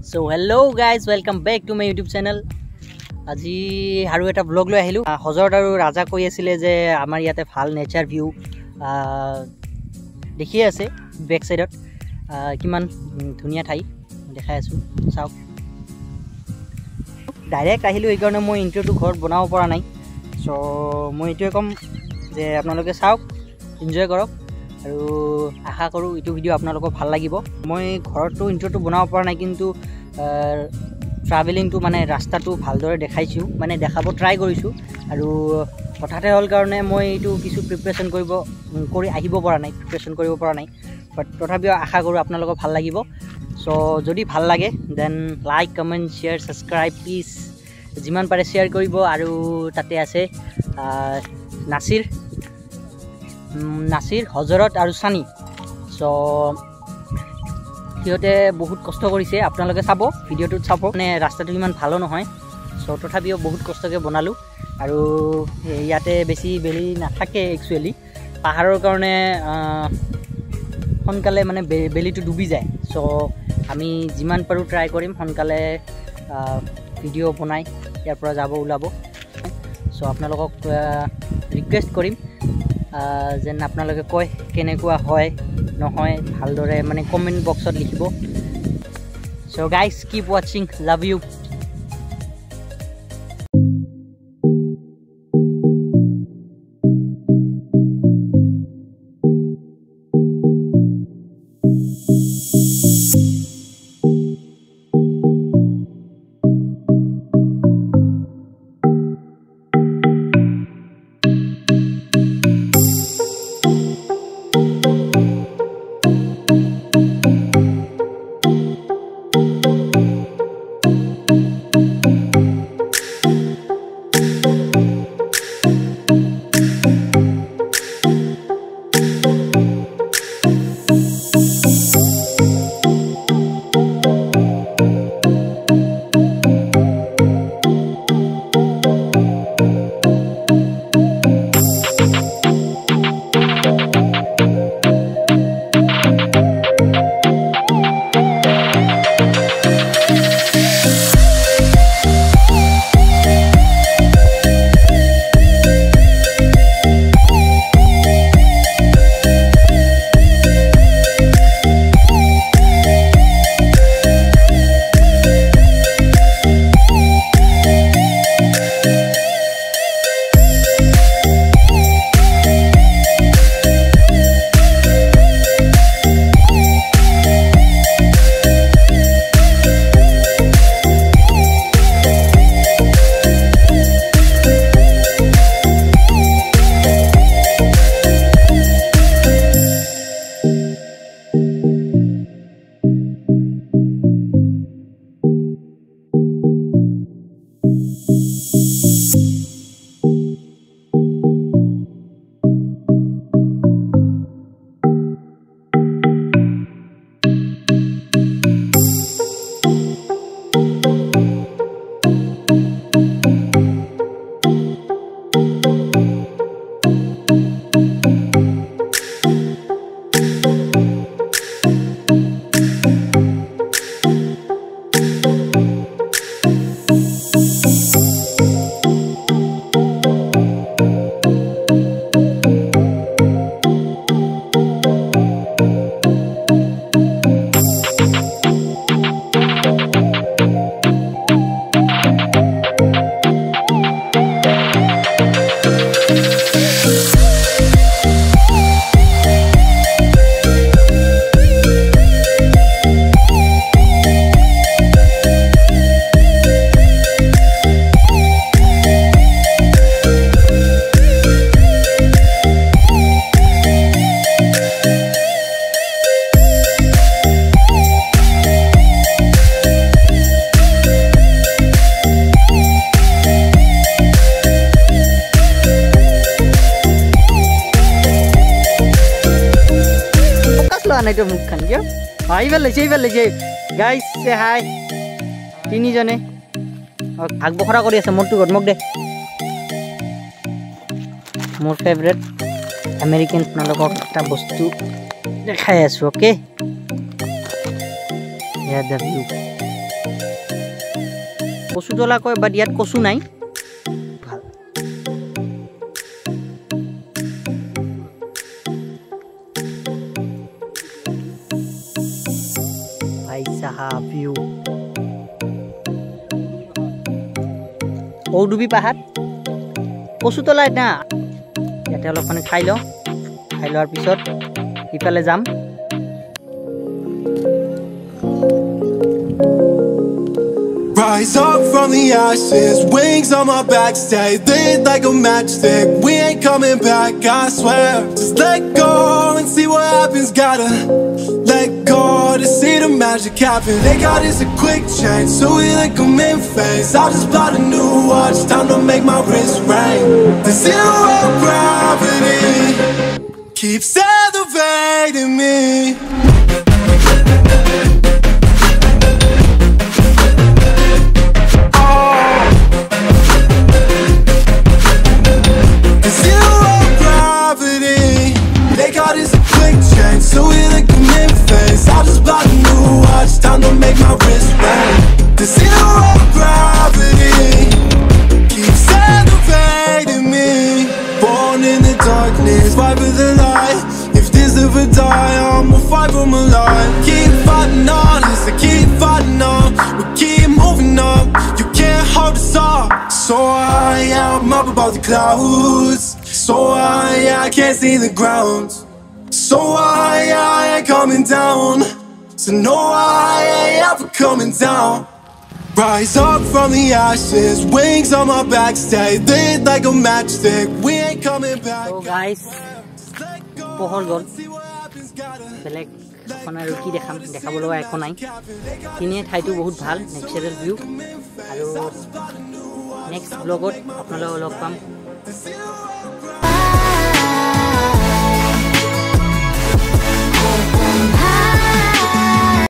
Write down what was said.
So hello guys, welcome back to my YouTube channel. আজি আৰু এটা ব্লগ লৈ আহিলো। হজৰত আৰু ৰাজা কৈ আছিল যে আমাৰ ইয়াতে ভাল নেচাৰ ভিউ দেখি আছে বেক সাইডত কিমান ধুনিয়া ঠাই দেখাই আছো চাওক। ডাইৰেক্ট আহিলো এই কাৰণে মই ইন্ট্ৰোটো ঘৰত বনাব পৰা নাই। সো মই এটোৱে কম যে আপোনালোকে চাওক, এনজয় কৰক আৰু আশা কৰো এইটো ভিডিও আপোনালোকক ভাল লাগিব। মই ঘৰতো ইন্ট্ৰোটো বনাব পৰা নাই কিন্তু ট্ৰাভেলিংটো মানে ৰাস্তাটো ভালদৰে দেখাইছো, মানে দেখাব ট্ৰাই কৰিছো আৰু হঠাতে হল কাৰণে মই এইটো কিছু প্ৰিপাৰেচন কৰি আহিব পৰা নাই, প্ৰিপাৰেচন কৰিব পৰা নাই। বাট তথাপিও আশা কৰো আপোনালোকক ভাল লাগিব। সো যদি ভাল লাগে then like, comment, share, subscribe please যিমান পাৰে শেয়াৰ কৰিব। আৰু তাতে আছে নাছিৰ, হজৰত আৰু সানি। সো সিহঁতে বহুত কষ্ট কৰিছে, আপোনালোকে চাব ভিডিঅ'টোত চাব। মানে ৰাস্তাটো ইমান ভালো নহয়, সো তথাপিও বহুত কষ্টকৈ বনালোঁ। আৰু ইয়াতে বেছি বেলি নাথাকে একচুৱেলি, পাহাৰৰ কাৰণে সোনকালে মানে বেলিটো ডুবি যায়। সো আমি যিমান পাৰোঁ ট্ৰাই কৰিম সোনকালে ভিডিঅ' বনাই ইয়াৰ পৰা ওলাব। সো আপোনালোকক ৰিকুৱেষ্ট কৰিম যেন আপোনালোকে কয় কেনেকুৱা হয় নহয়, ভালদৰে মানে কমেণ্ট বক্সত লিখিব। সো গাইজ কিপ ৱাচিং, লাভ ইউ। নাই তো মুখখান কিয় আহিবাল লৈছে গাইজ সে হাই তিনিজনে ভাগ বখৰা কৰি আছে। মোৰটো মোক দে, মোৰ ফেভৰেট আমেৰিকান আপোনালোকক এটা বস্তু দেখাই আছো। অ'কে, ইয়াৰ দ্য ভিউ কচু তলা কয় বাট ইয়াত কচু নাই ভাল ভাই সাহাব ভিউ ঔডুবি পাহাড় কচু তলা না ইয়াতে অলপ মানে খাই লোৱাৰ পিছত ইফালে যাম Rise up from the ashes, wings on my back, stay lit like a matchstick. We ain't coming back, I swear. Just let go and see what happens. Gotta let go to see the magic happen. They got us a quick change, so we like them in phase. I just bought a new watch, time to make my wrist ring. The zero gravity keeps elevating me. So we like them in phase. I just bought a new watch, time to make my wrist ring. The zero gravity keeps elevating me. Born in the darkness, fight for the light. If this ever die, I'ma fight for my life. Keep fighting on, yes, I keep fighting on. We keep moving up, you can't hold us up. So I'm up above the clouds. So I can't see the ground. So I ain't coming down. So no, I ain't ever coming down. Rise up from the ashes, wings on my back, stay lit like a matchstick. We ain't coming back. So guys, pohor gol. Belek khona ruki dekhabo loga ekho nai. Kini thaitu bahut bhal natural view. Aru next vlogot apnalok log pam.